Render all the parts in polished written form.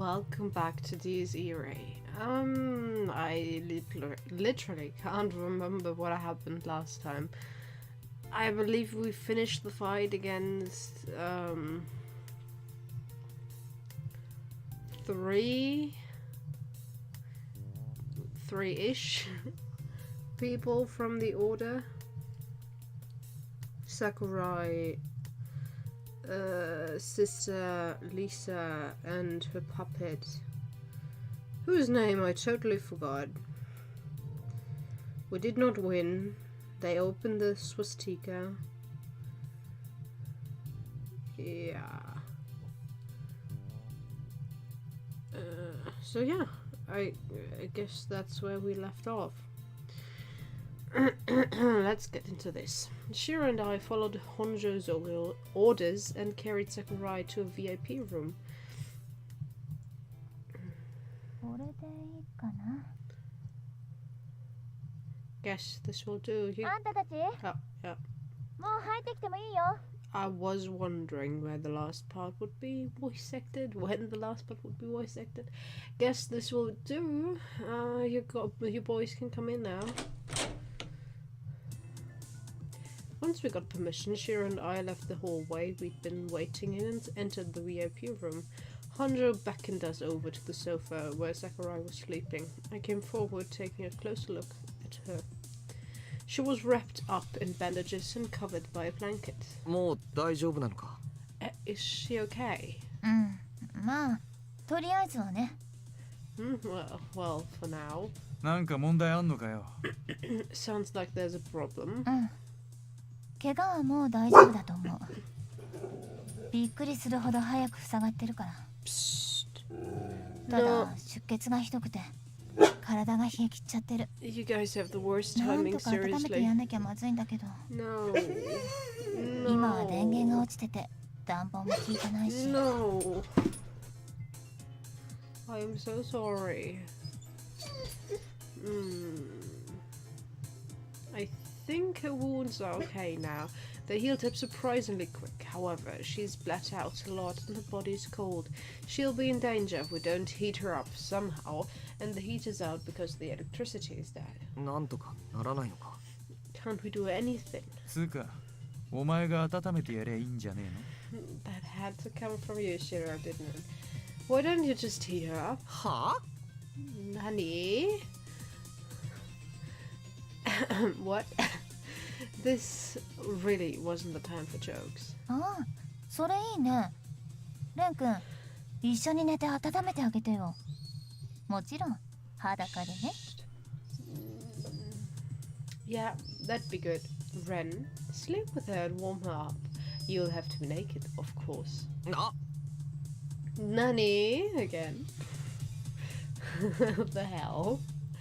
Welcome back to these Irae. I literally can't remember what happened last time. I believe we finished the fight against three-ish people from the order. Sakurai, Sister Lisa, and her puppet, whose name I totally forgot. We did not win. They opened the swastika. Yeah. So yeah, I guess that's where we left off. Let's get into this. Shira and I followed Honjo's orders and carried Sakurai to a VIP room. Guess this will do. Oh, yeah. I was wondering where the last part would be voice acted, when the last part would be voice acted. Guess this will do. You boys can come in now. Once we got permission, Shira and I left the hallway we'd been waiting in and entered the VIP room. Honjo beckoned us over to the sofa where Sakurai was sleeping. I came forward, taking a closer look at her. She was wrapped up in bandages and covered by a blanket. Is she okay? Well, for now. Sounds like there's a problem. No. You guys have the worst timing, seriously. No. No. I am so sorry. I think her wounds are okay now. They healed up surprisingly quick. However, she's bled out a lot and her body's cold. She'll be in danger if we don't heat her up somehow, and the heat is out because the electricity is dead. Can't we do anything? That had to come from you, Shiro, didn't it? Why don't you just heat her up? Huh? Nani? What? This really wasn't the time for jokes. Yeah, that'd be good. Ren, sleep with her and warm her up. You'll have to be naked, of course. No. Nani? Again. What the hell?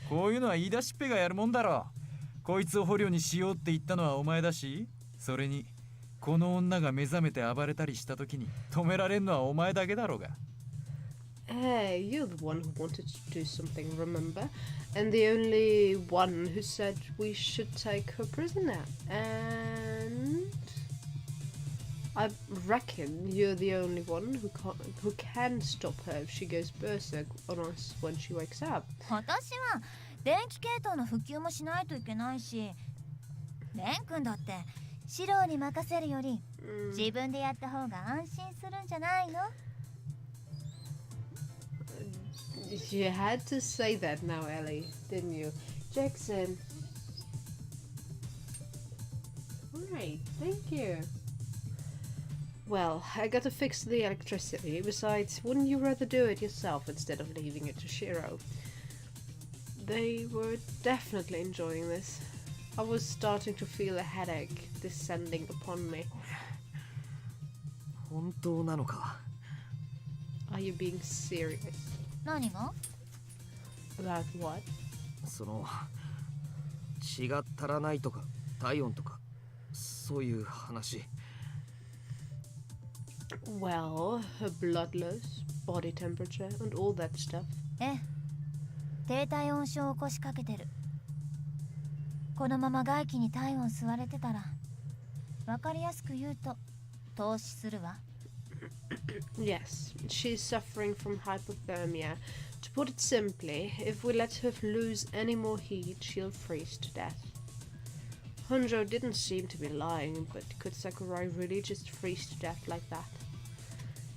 こういうのは言い出しっぺがやるもんだろ。こいつを捕虜にしようって言ったのはお前だし、それにこの女が目覚めて暴れたりした時に止められるのはお前だけだろうが。Hey, you're the one who wanted to do something, remember? And the only one who said we should take her prisoner. And I reckon you're the only one who can stop her if she goes berserk on us when she wakes up. 私は電気系統の普及もしないといけないし、レン君だってシロに任せるより自分でやった方が安心するんじゃないの? You had to say that now, Ellie, didn't you? Jackson. Alright, thank you. Well, I gotta fix the electricity. Besides, wouldn't you rather do it yourself instead of leaving it to Shiro? They were definitely enjoying this. I was starting to feel a headache descending upon me. Are you being serious? 何が? About what? その血が足らないとか体温とかそういう話。Well, her bloodless, body temperature, and all that stuff. ええ、低体温症を起こしかけてる。このまま外気に体温吸われてたら、わかりやすく言うと投資するわ。Yes, she's suffering from hypothermia. To put it simply, if we let her lose any more heat, she'll freeze to death. Honjo didn't seem to be lying, but could Sakurai really just freeze to death like that?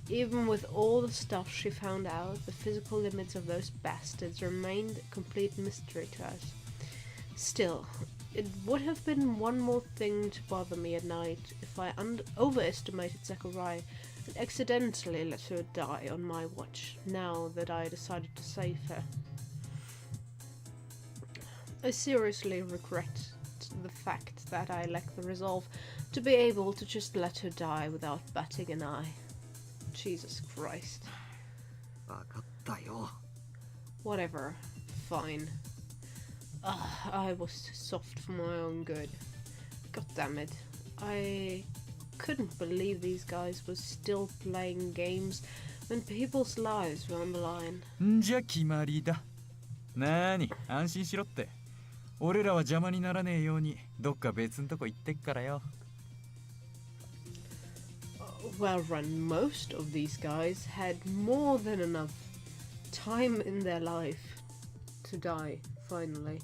Even with all the stuff she found out, the physical limits of those bastards remained a complete mystery to us. Still, it would have been one more thing to bother me at night if I overestimated Sakurai and accidentally let her die on my watch, now that I decided to save her. I seriously regret the fact that I lacked the resolve to be able to just let her die without batting an eye. Jesus Christ. わかったよ。 Whatever. Fine. I was soft for my own good. God damn it. I couldn't believe these guys were still playing games when people's lives were on the line. んじゃ決まりだ。なーに、安心しろって。俺らは邪魔にならねえようにどっか別んとこ行ってっからよ。Well run, most of these guys had more than enough time in their life to die, finally.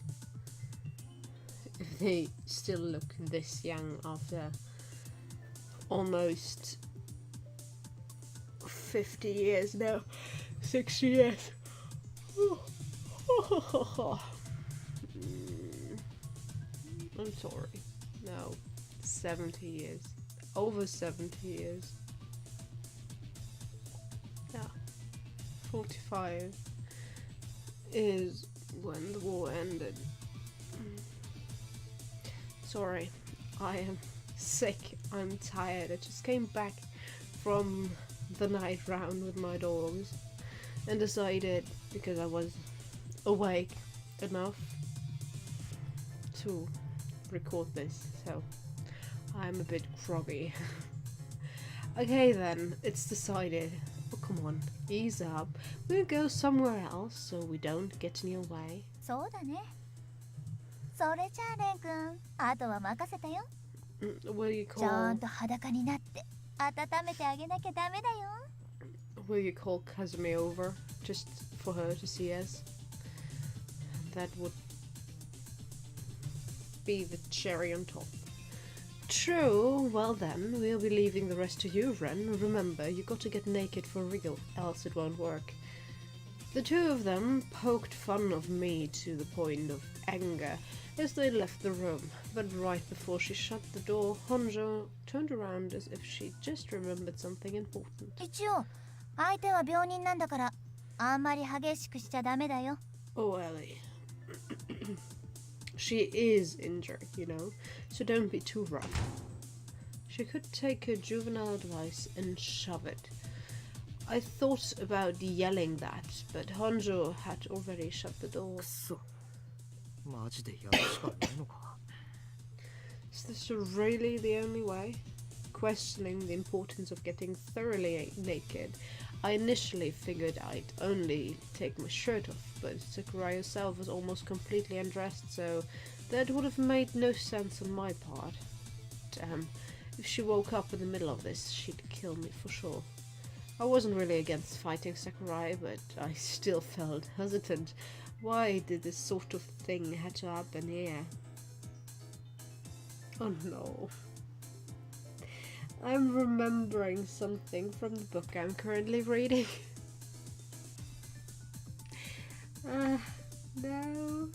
If they still look this young after almost 50 years now. 60 years. I'm sorry. No, 70 years. Over 70 years. Yeah. 45 is when the war ended. Sorry, I am sick. I'm tired. I just came back from the night round with my dogs and decided, because I was awake enough to record this, so I'm a bit groggy. Okay then, it's decided. Oh, come on, ease up. We'll go somewhere else so we don't get in your way. そうだね。それじゃあレン君、あとは任せたよ。Will you ちゃん call と裸になって温めてあげなきゃダメだよ。Will you call Kasumi over just for her to see us? That would be the cherry on top. True, well then, we'll be leaving the rest to you, Ren. Remember, you got to get naked for real, else it won't work. The two of them poked fun of me to the point of anger as they left the room, but right before she shut the door, Honjo turned around as if she just remembered something important. 一応、相手は病人なんだから、あんまり激しくしちゃダメだよ。 Oh, Ellie. She is injured, you know, so don't be too rough. She could take her juvenile advice and shove it. I thought about yelling that, but Honjo had already shut the door. くそ。マジでやるしかないのか。 Is this really the only way? Questioning the importance of getting thoroughly naked, I initially figured I'd only take my shirt off, but Sakurai herself was almost completely undressed, so that would have made no sense on my part. Damn, if she woke up in the middle of this, she'd kill me for sure. I wasn't really against fighting Sakurai, but I still felt hesitant. Why did this sort of thing have to happen here? Oh no. I'm remembering something from the book I'm currently reading. No. No,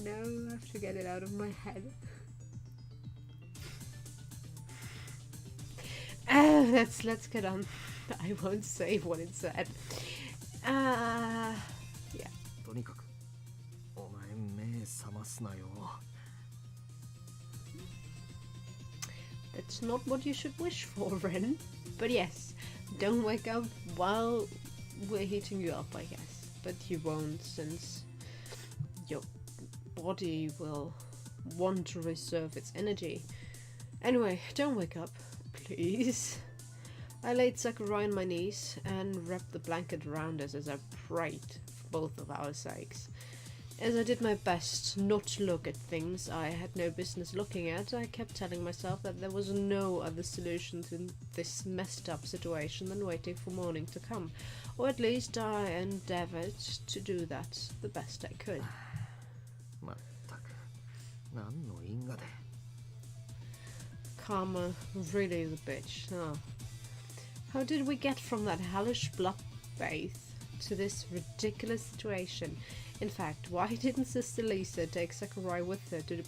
I have to get it out of my head. Let's get on. I won't say what it said. Yeah. とにかく、お前目覚ますなよ。 That's not what you should wish for, Ren. But yes, don't wake up while we're heating you up, I guess. But you won't, since your body will want to reserve its energy. Anyway, don't wake up, please. I laid Sakurai on my knees and wrapped the blanket around us as I prayed for both of our sakes. As I did my best not to look at things I had no business looking at, I kept telling myself that there was no other solution to this messed up situation than waiting for morning to come, or at least I endeavored to do that the best I could. まったく何の因果で Karma really is a bitch, huh? How did we get from that hellish bloodbath to this ridiculous situation? In fact, why didn't Sister Lisa take Sakurai with her to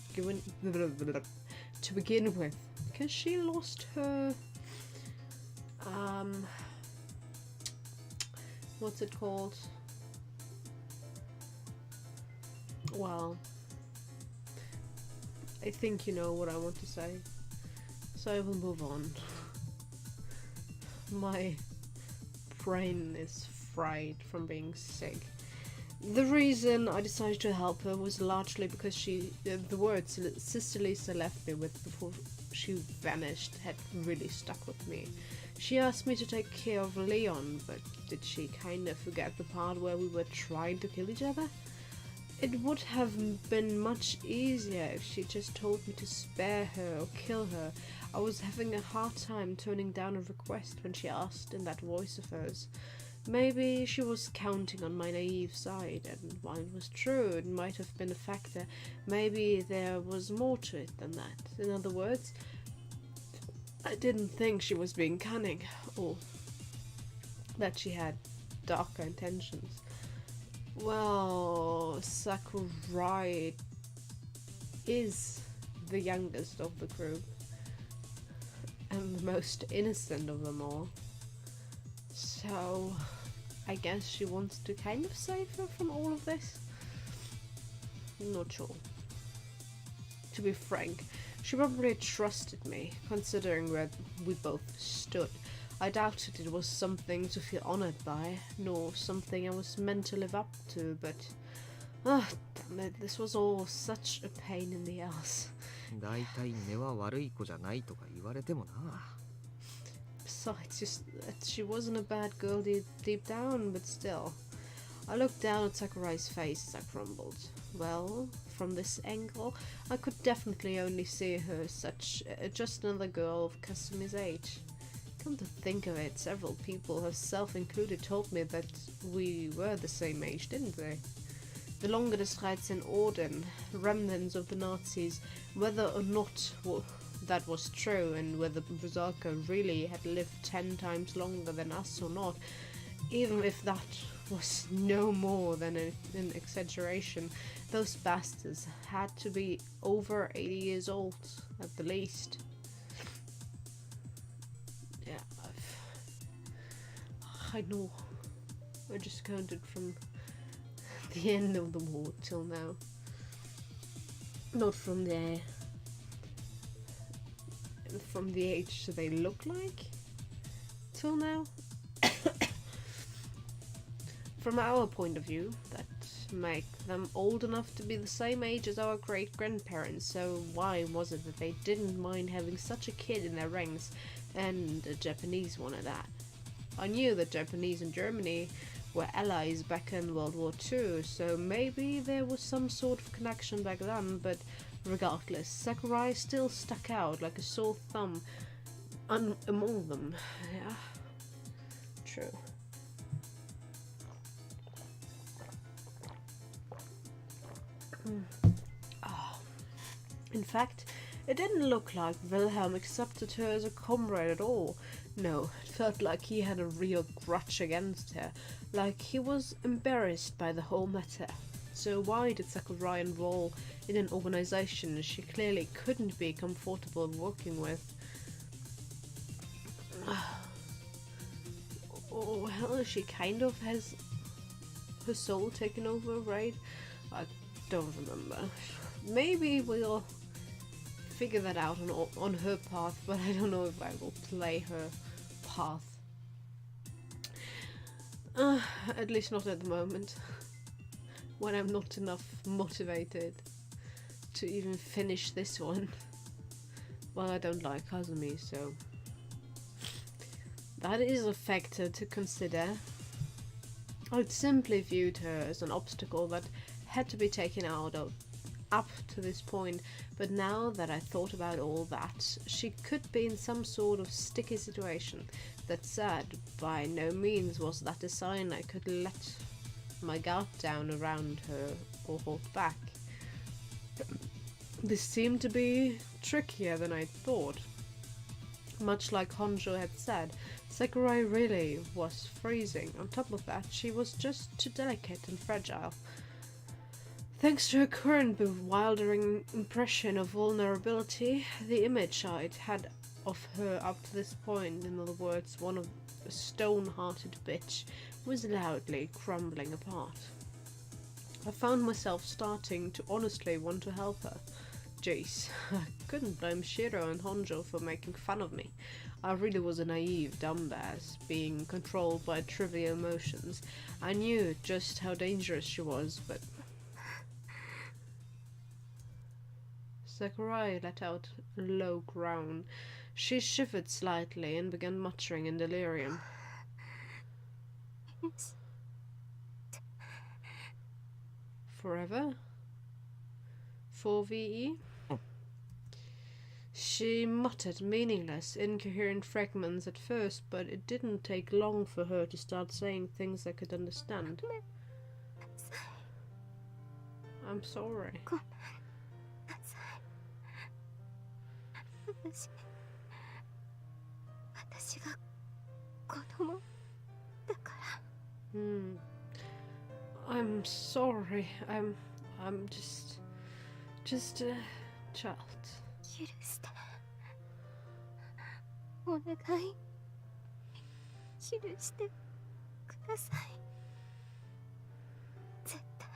begin with? Because she lost her... what's it called? Well, I think you know what I want to say. So I will move on. My brain is fried from being sick. The reason I decided to help her was largely because the words Sister Lisa left me with before she vanished had really stuck with me. She asked me to take care of Leon, but did she kind of forget the part where we were trying to kill each other? It would have been much easier if she just told me to spare her or kill her. I was having a hard time turning down a request when she asked in that voice of hers. Maybe she was counting on my naive side, and while it was true, it might have been a factor. Maybe there was more to it than that. In other words, I didn't think she was being cunning, or that she had darker intentions. Well, Sakurai is the youngest of the group, and the most innocent of them all. So, I guess she wants to kind of save her from all of this? Not sure. To be frank, she probably trusted me, considering where we both stood. I doubted it was something to feel honored by, nor something I was meant to live up to, but... damn it, this was all such a pain in the ass. だいたい根は悪い子じゃないとか言われてもな Besides, just that she wasn't a bad girl deep down, but still. I looked down at Sakurai's face as I crumbled. Well, from this angle, I could definitely only see her as just another girl of Kasumi's age. Come to think of it, several people, herself included, told me that we were the same age, didn't they? The longer the Strides in Orden, remnants of the Nazis, whether or not that was true, and whether Berserker really had lived 10 times longer than us or not, even if that was no more than an exaggeration, those bastards had to be over 80 years old, at the least. Yeah, I know. I just counted from the end of the war till now. Not from there. From the age they look like till now. From our point of view, that make them old enough to be the same age as our great-grandparents, so why was it that they didn't mind having such a kid in their ranks, and a Japanese one at that? I knew that Japanese and Germany were allies back in World War II, so maybe there was some sort of connection back then, but regardless, Sakurai still stuck out like a sore thumb among them. Yeah, true. In fact, it didn't look like Wilhelm accepted her as a comrade at all. No, it felt like he had a real grudge against her, like he was embarrassed by the whole matter. So why did Sakurai enroll in an organization she clearly couldn't be comfortable working with? Oh, well, she kind of has her soul taken over, right? I don't remember. Maybe we'll figure that out on her path, but I don't know if I will play her path. At least not at the moment. When I'm not enough motivated to even finish this one. Well, I don't like Kasumi, so that is a factor to consider. I'd simply viewed her as an obstacle that had to be taken out of up to this point, but now that I thought about all that, she could be in some sort of sticky situation. That said, by no means was that a sign I could let my guard down around her or hold back. This seemed to be trickier than I thought. Much like Honjo had said, Sakurai really was freezing. On top of that, she was just too delicate and fragile. Thanks to her current bewildering impression of vulnerability, the image I'd had of her up to this point, in other words, one of a stone-hearted bitch, was loudly crumbling apart. I found myself starting to honestly want to help her. Jeez, I couldn't blame Shiro and Honjo for making fun of me. I really was a naive dumbass, being controlled by trivial emotions. I knew just how dangerous she was, but... Sakurai let out a low groan. She shivered slightly and began muttering in delirium. Forever? 4VE? She muttered meaningless, incoherent fragments at first, but it didn't take long for her to start saying things I could understand. I'm sorry. I'm sorry. I'm just a child. 許してお願い許してください絶対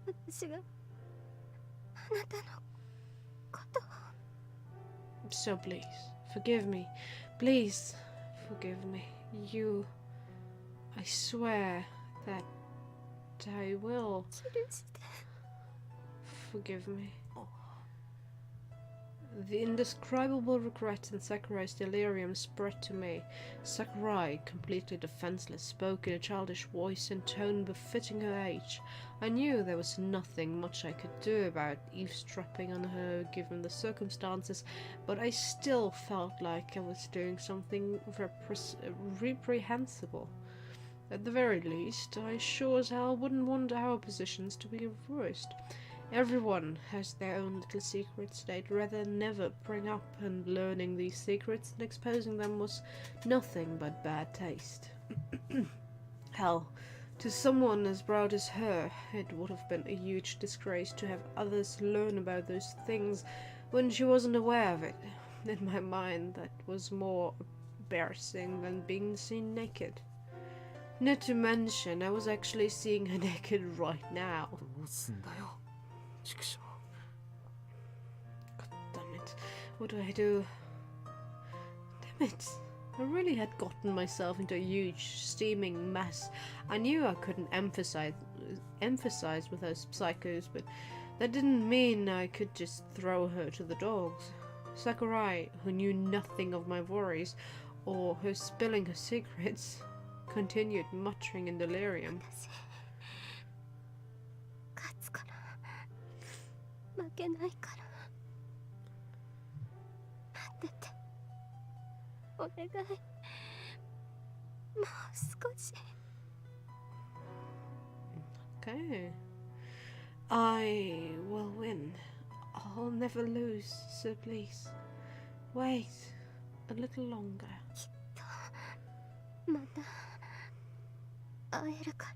私があなたのことを So please, forgive me. Please, forgive me. I swear that I will. 許して Forgive me. The indescribable regret in Sakurai's delirium spread to me. Sakurai, completely defenseless, spoke in a childish voice and tone befitting her age. I knew there was nothing much I could do about eavesdropping on her given the circumstances, but I still felt like I was doing something reprehensible. At the very least, I sure as hell wouldn't want our positions to be reversed. Everyone has their own little secrets they'd rather never bring up, and learning these secrets and exposing them was nothing but bad taste. Hell, to someone as proud as her, it would have been a huge disgrace to have others learn about those things when she wasn't aware of it. In my mind, that was more embarrassing than being seen naked. Not to mention, I was actually seeing her naked right now. どうすんだよ。畜生。 God damn it. What do I do? Damn it. I really had gotten myself into a huge, steaming mess. I knew I couldn't emphasize with those psychos, but that didn't mean I could just throw her to the dogs. Sakurai, who knew nothing of my worries, or her spilling her secrets, continued muttering in delirium. 勝つから負けないから待っててお願いもう少し Okay. I will win. I'll never lose, so please. Wait a little longer. また会えるから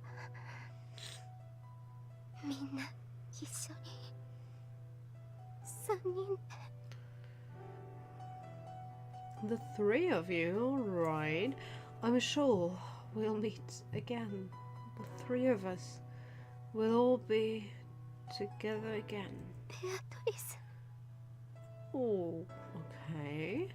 みんな一緒に3人で The three of you, alright. I'm sure we'll meet again. The three of us will all be together again. ベアトリス Oh, okay.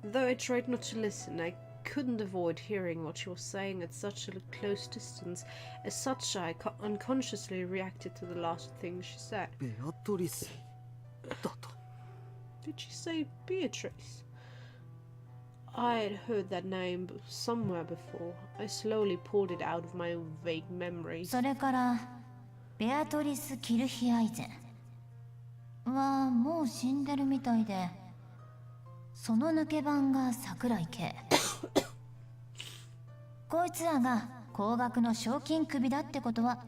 Though I tried not to listen, I couldn't avoid hearing what she was saying at such a close distance. As such, I unconsciously reacted to the last thing she said. ベアトリスだと。 Did she say Beatrice? I'd heard that name somewhere before. I slowly pulled it out of my vague memories. それからベアトリス・キルヒアイゼンはもう死んでるみたいで、その抜け番が桜井圭こいつらが高額の賞金首だってことは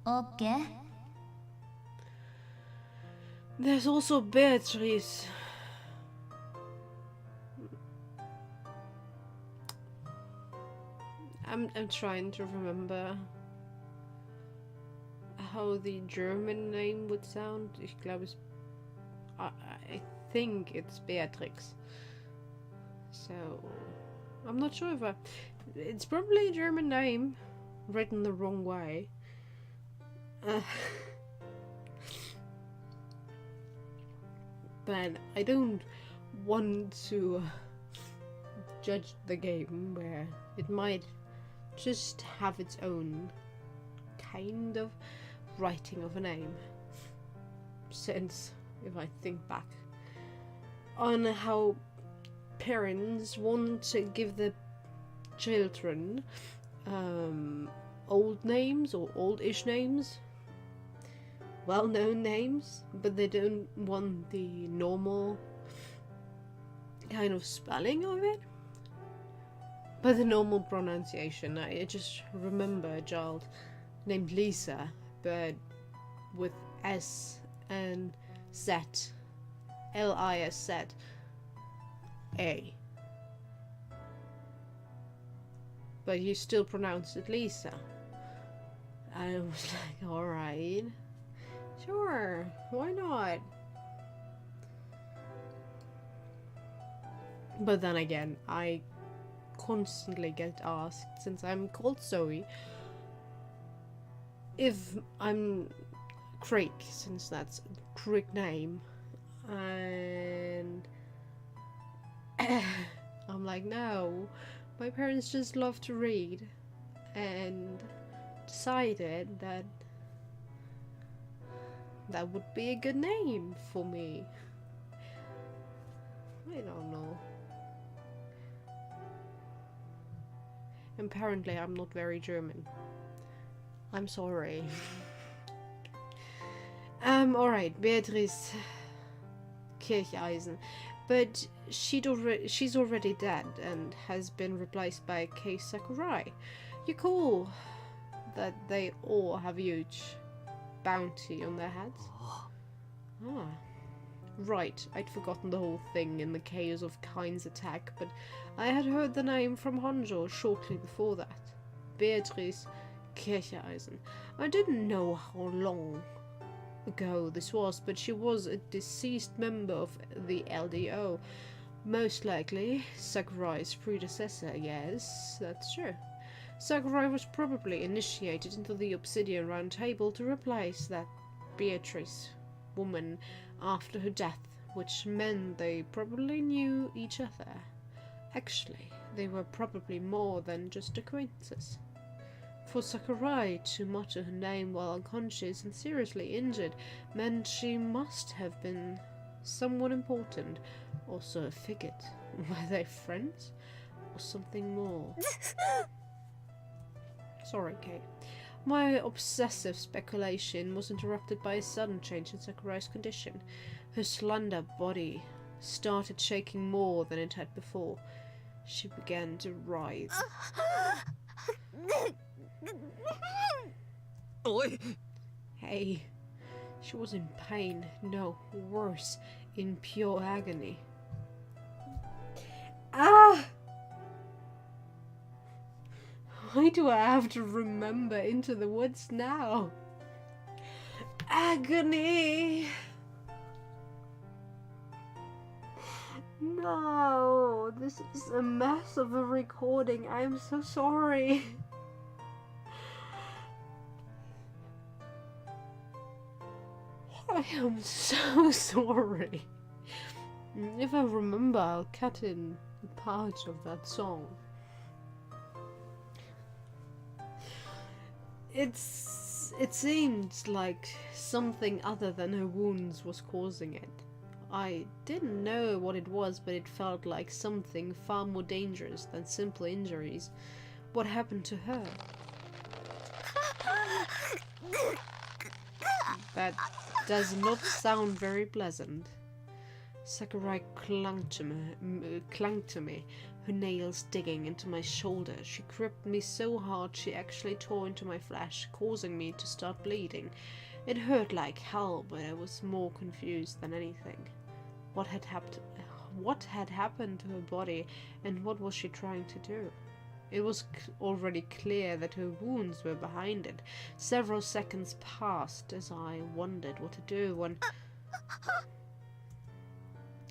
OK? There's also Beatrice. I'm trying to remember how the German name would sound. Ich glaube I think it's Beatrix. So I'm not sure if it's probably a German name written the wrong way. But I don't want to judge the game where it might just have its own kind of writing of a name. Since if I think back on how parents want to give their children old names or old-ish names, well-known names, but they don't want the normal kind of spelling of it, but the normal pronunciation. I just remember a child named Lisa, but with S and Z, Lisa. But you still pronounce it Lisa. And I was like, alright, sure, why not? But then again, I constantly get asked, since I'm called Zoe, if I'm Creek, since that's a Creek name. And I'm like, no, my parents just love to read and decided that that would be a good name for me. I don't know. Apparently I'm not very German. I'm sorry. Alright, Beatrice Kircheisen. But she's already dead and has been replaced by Kei Sakurai. You cool that they all have a huge bounty on their heads? Ah. Right, I'd forgotten the whole thing in the chaos of Kain's attack, but I had heard the name from Honjo shortly before that. Beatrice Kircheisen. I didn't know how long ago this was, but she was a deceased member of the LDO. Most likely Sakurai's predecessor. Yes, that's true. Sakurai was probably initiated into the Obsidian Round Table to replace that Beatrice woman after her death, which meant they probably knew each other. Actually, they were probably more than just acquaintances. For Sakurai to mutter her name while unconscious and seriously injured meant she must have been someone important, also a figure. Were they friends? Or something more? Sorry, Kate. My obsessive speculation was interrupted by a sudden change in Sakurai's condition. Her slender body started shaking more than it had before. She began to writhe. Oi! Hey, she was in pain. No, worse, in pure agony. Ah! Why do I have to remember Into the Woods now? Agony! No, this is a mess of a recording. I am so sorry. I am so sorry. If I remember, I'll cut in parts of that song. It seemed like something other than her wounds was causing it. I didn't know what it was, but it felt like something far more dangerous than simple injuries. What happened to her? That does not sound very pleasant. Sakurai clung to me, her nails digging into my shoulder. She gripped me so hard she actually tore into my flesh, causing me to start bleeding. It hurt like hell, but I was more confused than anything. What had happened to her body, and what was she trying to do? It was already clear that her wounds were behind it. Several seconds passed as I wondered what to do when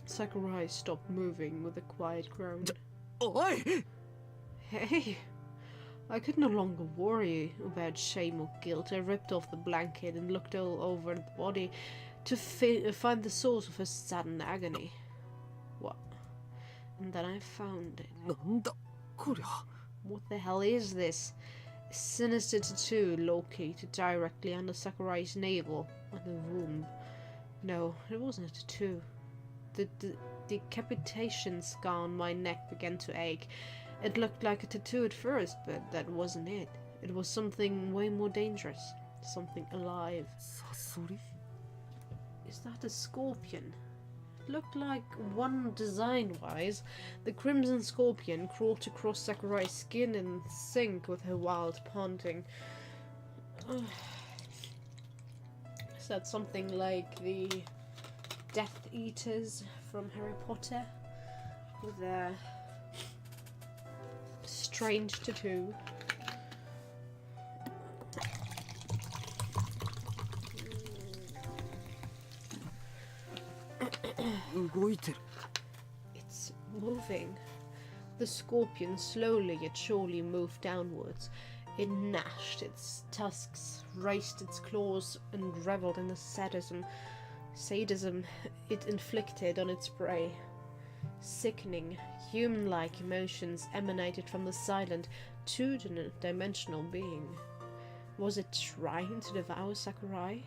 Sakurai stopped moving with a quiet groan. Oi! Hey! I could no longer worry about shame or guilt. I ripped off the blanket and looked all over the body to find the source of her sudden agony. What? And then I found it. なんだこりゃ。 What the hell is this? A sinister tattoo located directly under Sakurai's navel and the womb. No, it wasn't a tattoo. The decapitation scar on my neck began to ache. It looked like a tattoo at first, but that wasn't it. It was something way more dangerous. Something alive. サソリ Is that a scorpion? It looked like one design-wise. The crimson scorpion crawled across Sakurai's skin in sync with her wild panting. Is that something like the Death Eaters from Harry Potter? With their strange tattoo. 動いてる。 It's moving. The scorpion slowly yet surely moved downwards. It gnashed its tusks, raised its claws, and reveled in the sadism it inflicted on its prey. Sickening, human-like emotions emanated from the silent, two-dimensional being. Was it trying to devour Sakurai?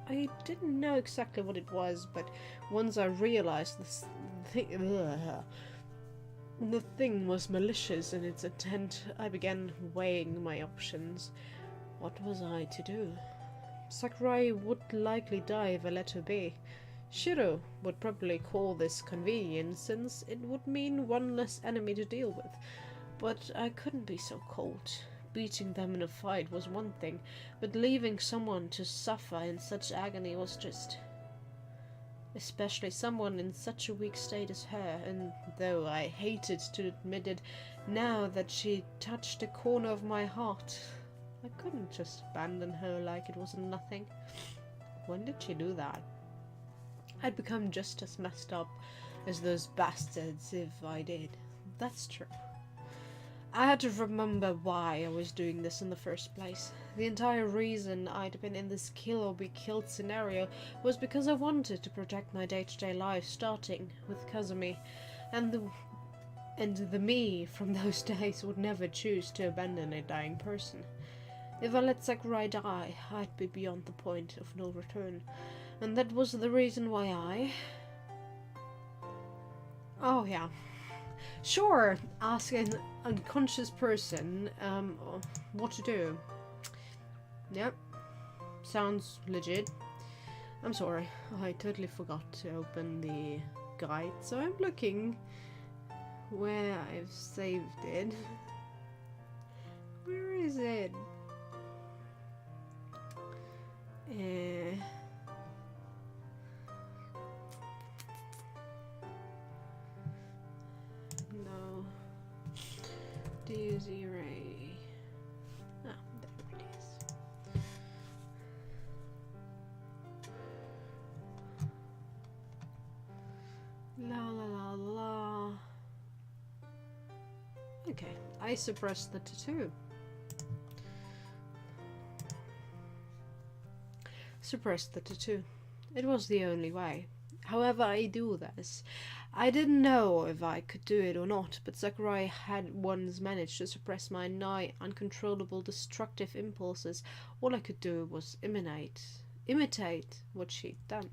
I didn't know exactly what it was, but once I realized the thing was malicious in its intent, I began weighing my options. What was I to do? Sakurai would likely die if I let her be. Shiro would probably call this convenient, since it would mean one less enemy to deal with. But I couldn't be so cold. Beating them in a fight was one thing, but leaving someone to suffer in such agony was just... Especially someone in such a weak state as her, and though I hated to admit it, now that she touched the corner of my heart, I couldn't just abandon her like it was nothing. When did she do that? I'd become just as messed up as those bastards if I did. That's true. I had to remember why I was doing this in the first place. The entire reason I'd been in this kill or be killed scenario was because I wanted to protect my day-to-day life, starting with Kasumi, and the me from those days would never choose to abandon a dying person. If I let Sakurai die, I'd be beyond the point of no return, and that was the reason why I... Oh yeah. Sure, ask an unconscious person what to do. Yep, sounds legit. I'm sorry, I totally forgot to open the guide, so I'm looking where I've saved it. Where is it? No. Use Irae. Ah, there it is. La la la la. Okay, I suppressed the tattoo. Suppressed the tattoo. It was the only way. However I do this, I didn't know if I could do it or not, but Sakurai had once managed to suppress my nigh uncontrollable destructive impulses. All I could do was imitate what she'd done.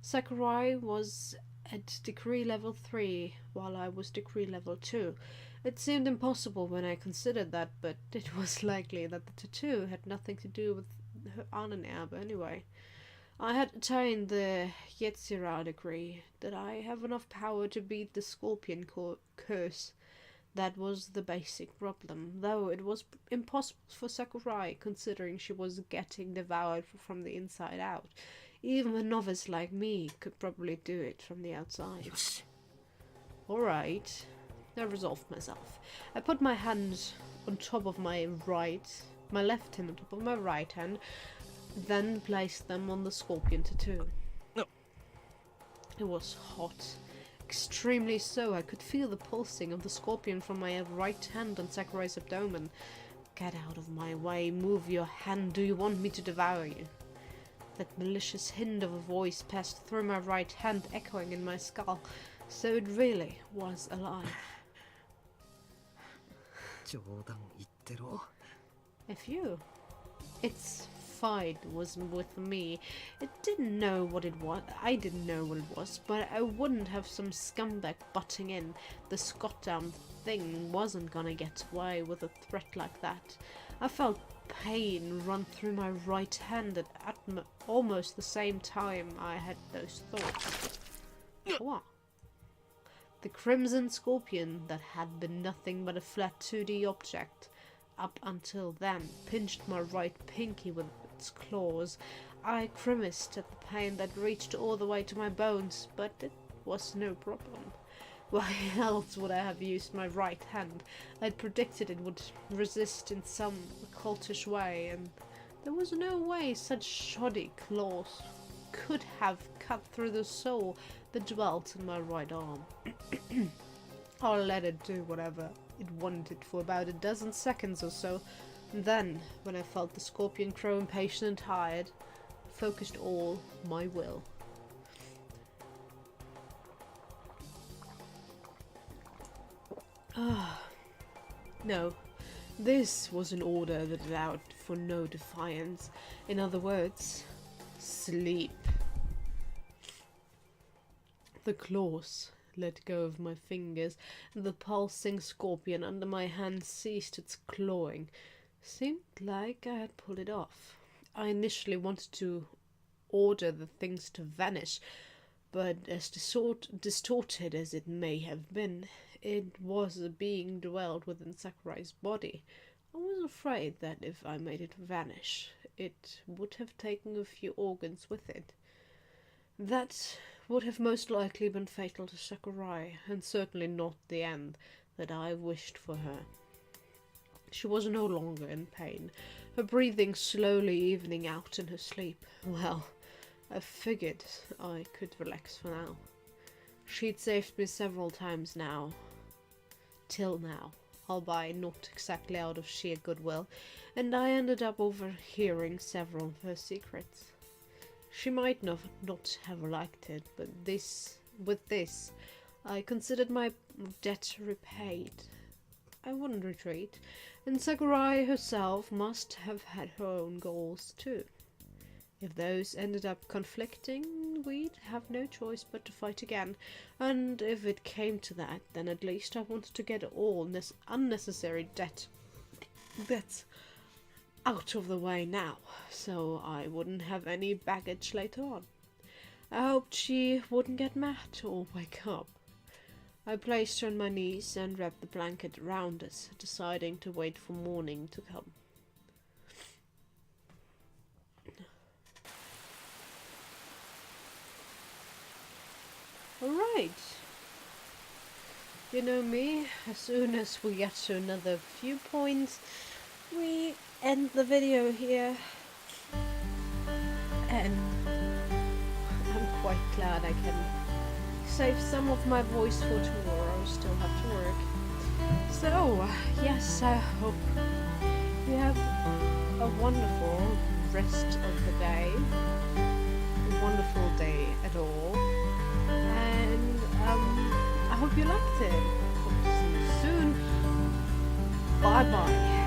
Sakurai was at degree level 3, while I was degree level 2. It seemed impossible when I considered that, but it was likely that the tattoo had nothing to do with her Anenerbe anyway. I had attained the Yetzirah degree, that I have enough power to beat the Scorpion curse. That was the basic problem, though it was impossible for Sakurai, considering she was getting devoured from the inside out. Even a novice like me could probably do it from the outside. Alright, I resolved myself. I put my hand on top of my left hand on top of my right hand, then placed them on the Scorpion tattoo. No. It was hot. Extremely so. I could feel the pulsing of the Scorpion from my right hand on Sakurai's abdomen. Get out of my way. Move your hand. Do you want me to devour you? That malicious hint of a voice passed through my right hand, echoing in my skull. So it really was alive. If you. Its fight was with me. It didn't know what it was. I didn't know what it was, but I wouldn't have some scumbag butting in. The Scotdown thing wasn't gonna get away with a threat like that. I felt pain run through my right hand at almost the same time I had those thoughts. What? The Crimson Scorpion, that had been nothing but a flat 2D object up until then, pinched my right pinky with its claws. I grimaced at the pain that reached all the way to my bones, but it was no problem. Why else would I have used my right hand? I'd predicted it would resist in some occultish way, and there was no way such shoddy claws could have cut through the soul that dwelt in my right arm. I'll let it do whatever it wanted for about a dozen seconds or so, and then, when I felt the Scorpion grow impatient and tired, I focused all my will. No, this was an order that allowed for no defiance. In other words, sleep. The claws let go of my fingers, and the pulsing Scorpion under my hand ceased its clawing. Seemed like I had pulled it off. I initially wanted to order the things to vanish, but as distorted as it may have been, it was a being dwelled within Sakurai's body. I was afraid that if I made it vanish, it would have taken a few organs with it. That would have most likely been fatal to Sakurai, and certainly not the end that I wished for her. She was no longer in pain, her breathing slowly evening out in her sleep. Well, I figured I could relax for now. She'd saved me several times now. Till now, albeit not exactly out of sheer goodwill, and I ended up overhearing several of her secrets. She might not have liked it, but with this, I considered my debt repaid. I wouldn't retreat, and Sakurai herself must have had her own goals too. If those ended up conflicting, we'd have no choice but to fight again, and if it came to that, then at least I wanted to get all unnecessary debts out of the way now, so I wouldn't have any baggage later on. I hoped she wouldn't get mad or wake up. I placed her on my knees and wrapped the blanket around us, deciding to wait for morning to come. Alright. You know me, as soon as we get to another few points, we end the video here. And I'm quite glad I can save some of my voice for tomorrow. I still have to work. So, yes, I hope you have a wonderful rest of the day. A wonderful day at all. And I hope you liked it. Hope to see you soon. Bye bye.